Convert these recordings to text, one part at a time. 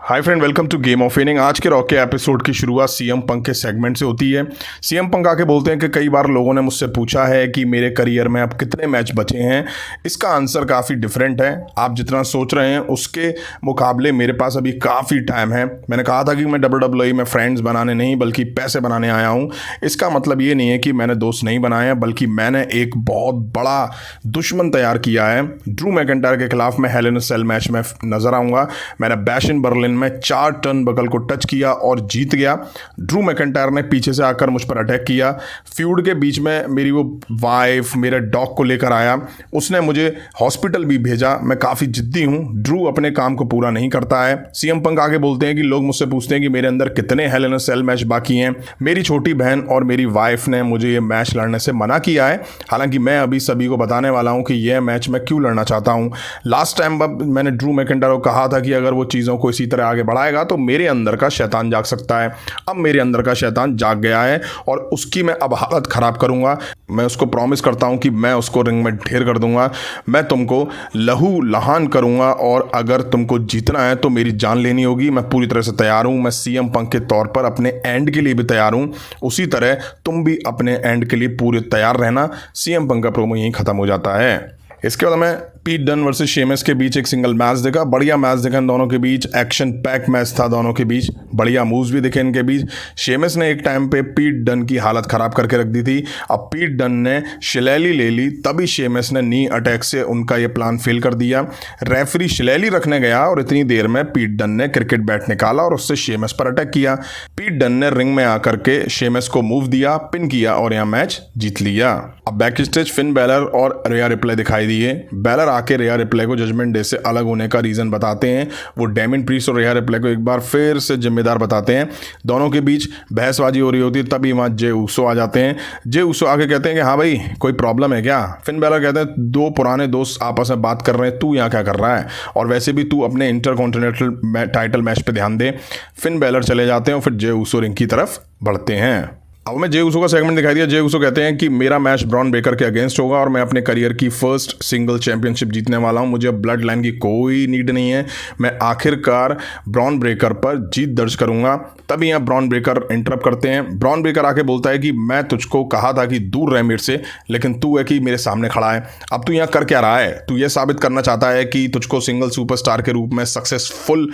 Hi friend, welcome to game of winning. आज के rock के एपिसोड की शुरुआत सीएम पंक के सेगमेंट से होती है। सीएम पंक आके बोलते हैं कि कई बार लोगों ने मुझसे पूछा है कि मेरे करियर में अब कितने मैच बचे हैं। इसका आंसर काफ़ी डिफरेंट है। आप जितना सोच रहे हैं उसके मुकाबले मेरे पास अभी काफ़ी टाइम है। मैंने कहा था कि मैं WWE में फ्रेंड्स बनाने नहीं बल्कि पैसे बनाने आया हूँ। इसका मतलब ये नहीं है कि मैंने दोस्त नहीं बनाए हैं, बल्कि मैंने एक बहुत बड़ा दुश्मन तैयार किया है। ड्रू मैकिंटायर के खिलाफ मैं हेल इन अ सेल मैच में नजर आऊँगा। मैंने बैश इन बर्लिन में 4 टर्न बकल को टच किया और जीत गया। ड्रू मैकिंटायर ने पीछे से आकर मुझ पर अटैक किया। फ्यूड के बीच में मेरी वो वाइफ मेरे डॉग को लेकर आया। उसने मुझे हॉस्पिटल भी भेजा। मैं काफ़ी जिद्दी हूँ। ड्रू अपने काम को पूरा नहीं करता है। सीएम पंक आगे बोलते हैं कि लोग मुझसे पूछते हैं कि मेरे अंदर कितने हेल इन अ सेल मैच बाकी हैं। मेरी छोटी बहन और मेरी वाइफ ने मुझे ये मैच लड़ने से मना किया है। हालांकि मैं अभी सभी को बताने वाला हूँ कि यह मैच मैं क्यों लड़ना चाहता हूँ। लास्ट टाइम मैंने ड्रू मैकिंटायर को कहा था कि अगर वो चीज़ों को इसी तरह आगे बढ़ाएगा तो मेरे अंदर का शैतान जाग सकता है। अब मेरे अंदर का शैतान जाग गया है और उसकी मैं अब हालत खराब करूंगा। मैं उसको प्रॉमिस करता हूं कि मैं उसको रिंग में ढेर कर दूंगा। मैं तुमको लहू लहान करूंगा और अगर तुमको जीतना है तो मेरी जान लेनी होगी। मैं पूरी तरह से तैयार हूं। मैं सीएम पंक के तौर पर अपने एंड के लिए भी तैयार हूं। उसी तरह तुम भी अपने एंड के लिए पूरे तैयार रहना। सीएम पंक का प्रोमो यहीं खत्म हो जाता है। इसके बाद हमें पीट डन वर्सेस शेमस के बीच एक सिंगल मैच देखा। बढ़िया मैच देखा इन दोनों के बीच। एक्शन पैक मैच था दोनों के बीच। बढ़िया मूव्स भी दिखे इनके बीच। शेमस ने एक टाइम पे पीट डन की हालत खराब करके रख दी थी। अब पीट डन ने शिलैली ले ली, तभी शेमस ने नी अटैक से उनका ये प्लान फेल कर दिया। रेफरी शिलैली रखने गया और इतनी देर में पीट डन ने क्रिकेट बैट निकाला और उससे शेमस पर अटैक किया। पीट डन ने रिंग में आकर के शेमस को मूव दिया, पिन किया और यहाँ मैच जीत लिया। अब बैक स्टेज फिन बैलर और रिया रिप्ले दिखाई दिए। बैलर आके रिया रिप्ले को जजमेंट डे से अलग होने का रीजन बताते हैं। वो डेमिन प्रीस्ट और रिया रिप्ले को एक बार फिर से जिम्मेदार बताते हैं। दोनों के बीच बहसबाजी हो रही होती है, तभी वहां जे ऊसो आ जाते हैं। जे ऊसो आके कहते हैं कि हाँ भाई, कोई प्रॉब्लम है क्या। फिन बैलर कहते हैं दो पुराने दोस्त आपस में बात कर रहे हैं, तू यहाँ क्या कर रहा है, और वैसे भी तू अपने इंटरकॉन्टिनेंटल टाइटल मैच पे ध्यान दे। फिन बैलर चले जाते हैं और फिर जे ऊसो रिंग की तरफ बढ़ते हैं। अब मैं जे ऊसो का सेगमेंट दिखाई दिया। जे ऊसो कहते हैं कि मेरा मैच ब्रॉन ब्रेकर के अगेंस्ट होगा और मैं अपने करियर की फर्स्ट सिंगल चैंपियनशिप जीतने वाला हूं। मुझे ब्लड लाइन की कोई नीड नहीं है। मैं आखिरकार ब्रॉन ब्रेकर पर जीत दर्ज करूंगा। तभी यहाँ ब्रॉन ब्रेकर इंटरप्ट करते हैं। ब्रॉन ब्रेकर आके बोलता है कि मैं तुझको कहा था कि दूर रह मेरे से, लेकिन तू है कि मेरे सामने खड़ा है। अब तू यहाँ कर क्या रहा है? तू ये साबित करना चाहता है कि तुझको सिंगल सुपरस्टार के रूप में सक्सेसफुल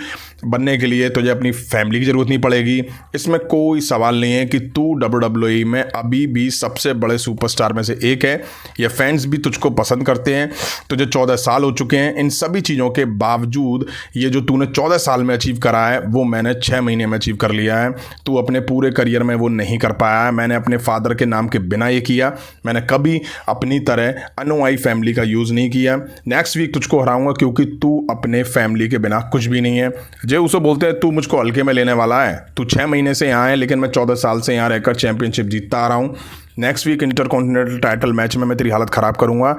बनने के लिए तुझे अपनी फैमिली की जरूरत नहीं पड़ेगी। इसमें कोई सवाल नहीं है कि तू WWE में अभी भी सबसे बड़े सुपरस्टार में से एक है। ये फैंस भी तुझको पसंद करते हैं। तुझे 14 साल हो चुके हैं। इन सभी चीज़ों के बावजूद ये जो तूने 14 साल में अचीव करा है वो मैंने 6 महीने में अचीव कर लिया है। तू अपने पूरे करियर में वो नहीं कर पाया है। मैंने अपने फादर के नाम के बिना ये किया। मैंने कभी अपनी तरह अनुयायी फैमिली का यूज़ नहीं किया। नेक्स्ट वीक तुझको हराऊंगा क्योंकि तू अपने फैमिली के बिना कुछ भी नहीं है। जे उसे बोलते हैं तू मुझको हल्के में लेने वाला है। तू 6 महीने से यहाँ है, लेकिन मैं 14 साल से यहाँ रहकर चैंपियनशिप जीतता आ रहा हूँ। Next week intercontinental title match में मैं तेरी हालत खराब करूंगा।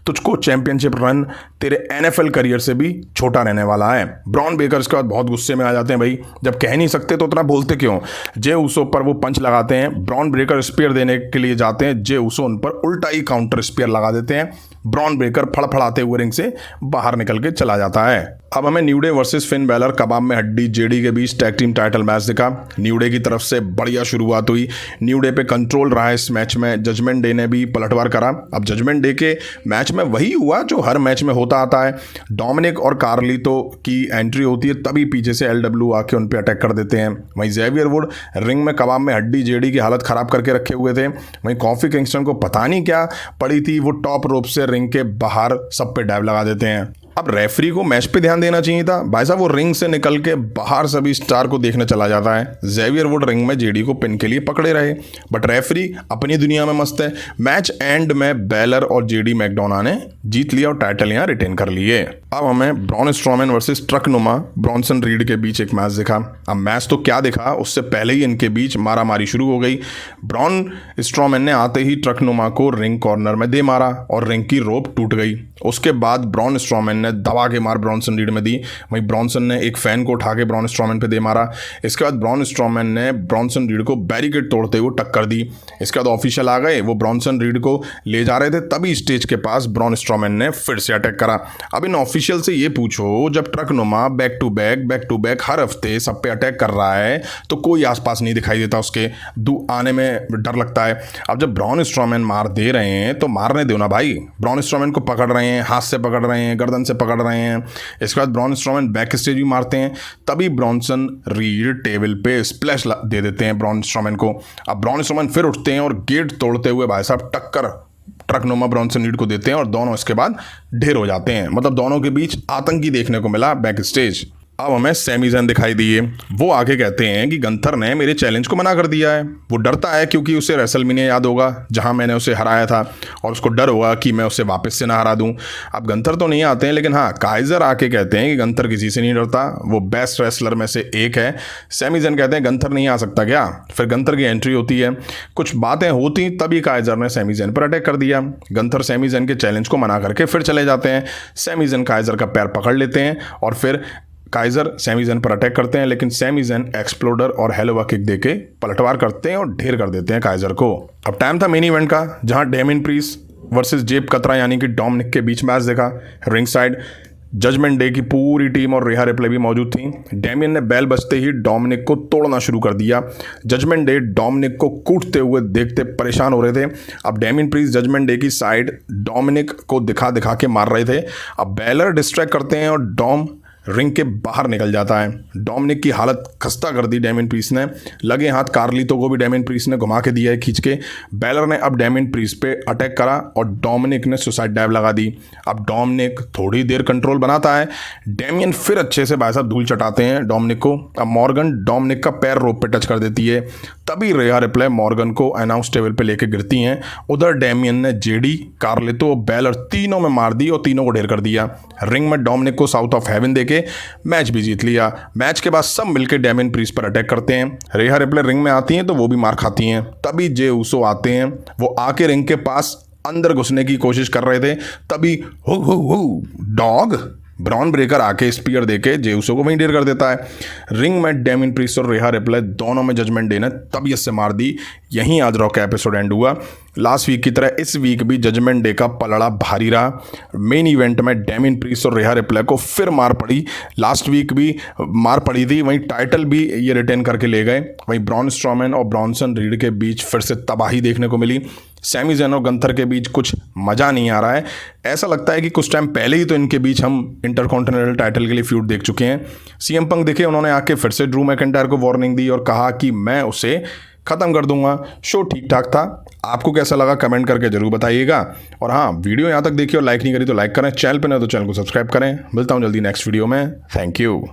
तुझको चैंपियनशिप रन तेरे NFL करियर से भी छोटा रहने वाला है। ब्रॉन ब्रेकर इसके बाद बहुत गुस्से में आ जाते हैं। भाई, जब कह नहीं सकते तो उतना बोलते क्यों? जे ऊसो पर वो पंच लगाते हैं। ब्रॉन ब्रेकर स्पीयर देने के लिए जाते हैं। जे ऊसो उन पर उल्टा ही काउंटर स्पीयर लगा देते हैं। ब्रॉन ब्रेकर फड़फड़ाते हुए रिंग से बाहर निकल के चला जाता है। अब हमें New Day versus Finn Balor कबाब में हड्डी जेडी के बीच टैग टीम टाइटल मैच दिखा। न्यू डे की तरफ से बढ़िया शुरुआत हुई। न्यू डे पे कंट्रोल रहा है इस मैच में। जजमेंट डे ने भी पलटवार करा। अब जजमेंट डे के मैच में वही हुआ जो हर मैच में होता आता है। डोमिनिक और कार्लितो की एंट्री होती है, तभी पीछे से LW आके उन पे अटैक कर देते हैं। वहीं जेवियर वुड रिंग में कबाब में हड्डी जेडी की हालत खराब करके रखे हुए थे। वहीं कॉफी किंगस्टन को पता नहीं क्या पड़ी थी, वो टॉप रोप से रिंग के बाहर सब पे डाइव लगा देते हैं। अब रेफरी को मैच पे ध्यान देना चाहिए था। भाई साहब, वो रिंग से निकल के बाहर सभी स्टार को देखने चला जाता है। जेवियर वुड रिंग में जेडी को पिन के लिए पकड़े रहे, बट रेफरी अपनी दुनिया में मस्त है। मैच एंड में बैलर और जेडी मैकडोना ने जीत लिया और टाइटल यहाँ रिटेन कर लिए। अब हमें ब्रॉन स्ट्रॉमैन वर्सेस ट्रक नुमा ब्रॉन्सन रीड के बीच एक मैच दिखा। अब मैच तो क्या दिखा, उससे पहले ही इनके बीच मारामारी शुरू हो गई। ब्रॉन स्ट्रॉमैन ने आते ही ट्रक नुमा को रिंग कॉर्नर में दे मारा और रिंग की रोप टूट गई। उसके बाद ब्रॉन स्ट्रॉमैन ने दबा के मार ब्रॉन्सन रीड में दी। वहीं ब्रॉन्सन ने एक फैन को उठा के ब्रॉन स्ट्रोमैन पे दे मारा। इसके बाद ब्रॉन स्ट्रोमैन ने ब्रॉन्सन रीड को बैरिकेड तोड़ते हुए टक्कर दी। इसके बाद ऑफिशियल आ गए, वो ब्रॉन्सन रीड को ले जा रहे थे, तभी स्टेज के पास ब्रॉन स्ट्रोमैन ने फिर से अटैक करा। अब इन ऑफिशियल से ये पूछो, जब ट्रक नुमा बैक टू बैक हर हफ्ते सब पे अटैक कर रहा है तो कोई आसपास नहीं दिखाई देता, उसके आने में डर लगता है। अब जब ब्रॉन स्ट्रोमैन मार दे रहे हैं तो मारने दो ना भाई। ब्रॉन स्ट्रोमैन को पकड़ रहे हैं, हाथ से पकड़ रहे हैं, गर्दन से पकड़ रहे हैं। इसके बाद ब्रॉन स्ट्रोमैन बैक स्टेज भी मारते हैं, तभी ब्रॉन्सन रीड टेबल पे स्प्लैश दे देते हैं ब्रॉन स्ट्रोमैन को। अब ब्रॉन स्ट्रोमैन फिर उठते हैं और गेट तोड़ते हुए भाई साहब टक्कर ट्रक नुमा ब्रॉन्सन रीड को देते हैं और दोनों इसके बाद ढेर हो जाते हैं। मतलब दोनों के बीच आतंकी देखने को मिला बैक स्टेज। अब हमें सैमी ज़ैन दिखाई दिए। वो आगे कहते हैं कि गंथर ने मेरे चैलेंज को मना कर दिया है। वो डरता है क्योंकि उसे रेसलमेनिया याद होगा जहां मैंने उसे हराया था, और उसको डर होगा कि मैं उसे वापस से ना हरा दूं। अब गंथर तो नहीं आते हैं, लेकिन हाँ, काइजर आके कहते हैं कि गंथर किसी से नहीं डरता, वो बेस्ट रेसलर में से एक है। सैमी ज़ैन कहते हैं गंथर नहीं आ सकता क्या? फिर गंथर की एंट्री होती है, कुछ बातें होती, तभी काइजर ने सैमी ज़ैन पर अटैक कर दिया। गंथर सैमी ज़ैन के चैलेंज को मना करके फिर चले जाते हैं। सैमी ज़ैन काइजर का पैर पकड़ लेते हैं और फिर काइजर सैमी ज़ैन पर अटैक करते हैं, लेकिन सैमी ज़ैन एक्सप्लोडर और हेलोवा किक देके पलटवार करते हैं और ढेर कर देते हैं काइजर को। अब टाइम था मेन इवेंट का, जहां डेमियन प्रीस्ट वर्सेस जेब कतरा यानी कि डोमिनिक के बीच मैच देखा। रिंग साइड जजमेंट डे की पूरी टीम और रिहा रिप्ले भी मौजूद थी। डेमियन ने बेल बजते ही डोमिनिक को तोड़ना शुरू कर दिया। जजमेंट डे डोमिनिक को कूटते हुए देखते परेशान हो रहे थे। अब डेमियन प्रीस्ट जजमेंट डे की साइड डोमिनिक को दिखा दिखा के मार रहे थे। अब बेलर डिस्ट्रैक्ट करते हैं और डॉम रिंग के बाहर निकल जाता है। डोमिनिक की हालत खस्ता कर दी डेमियन प्रीस्ट ने। लगे हाथ कार्लितो को भी डेमियन प्रीस्ट ने घुमा के दिया है खींच के। बेलर ने अब डेमियन प्रीस्ट पे अटैक करा और डोमिनिक ने सुसाइड डाइव लगा दी। अब डोमिनिक थोड़ी देर कंट्रोल बनाता है। डेमियन फिर अच्छे से भाई साहब धूल चटाते हैं डोमिनिक को। अब मॉर्गन डोमिनिक का पैर रोप पे टच कर देती है, तभी रिहा रिप्ले मॉर्गन को अनाउंस टेबल पे लेके गिरती हैं। उधर डेमियन ने जेडी, कार्लितो, बेलर तीनों में मार दी और तीनों को ढेर कर दिया। रिंग में डोमिनिक को साउथ ऑफ हेवन देके मैच भी जीत लिया। मैच के बाद सब मिलकर डेमियन प्रीस्ट पर अटैक करते हैं। रिहा रिप्ले रिंग में आती हैं तो वो भी मार खाती हैं। तभी जे ऊसो आते हैं। वो आके रिंग के पास अंदर घुसने की कोशिश कर रहे थे, तभी हो डॉग ब्रॉन ब्रेकर आके स्पीयर देके जे ऊसो को वहीं ढेर कर देता है। रिंग में डेमियन प्रीस्ट और रिहा रिप्ले दोनों में जजमेंट डे ने तबीयत से मार दी। यहीं आज रॉ का एपिसोड एंड हुआ। लास्ट वीक की तरह इस वीक भी जजमेंट डे का पलड़ा भारी रहा। मेन इवेंट में डेमियन प्रीस्ट और रिहा रिप्ले को फिर मार पड़ी। लास्ट वीक भी मार पड़ी थी, वहीं टाइटल भी ये रिटेन करके ले गए। वहीं ब्रॉन स्ट्रोमैन और ब्रॉन्सन रीड के बीच फिर से तबाही देखने को मिली। सैमी ज़ैन और गंथर के बीच कुछ मज़ा नहीं आ रहा है। ऐसा लगता है कि कुछ टाइम पहले ही तो इनके बीच हम इंटरकॉन्टिनेंटल टाइटल के लिए फ्यूड देख चुके हैं। सीएम पंक दिखे, उन्होंने आके फिर से ड्रू मैकिंटायर को वार्निंग दी और कहा कि मैं उसे ख़त्म कर दूंगा। शो ठीक ठाक था। आपको कैसा लगा कमेंट करके जरूर बताइएगा। और हाँ, वीडियो यहाँ तक देखिए और लाइक नहीं करी तो लाइक करें, चैनल पर नहीं तो चैनल को सब्सक्राइब करें। मिलता हूँ जल्दी नेक्स्ट वीडियो में। Thank you.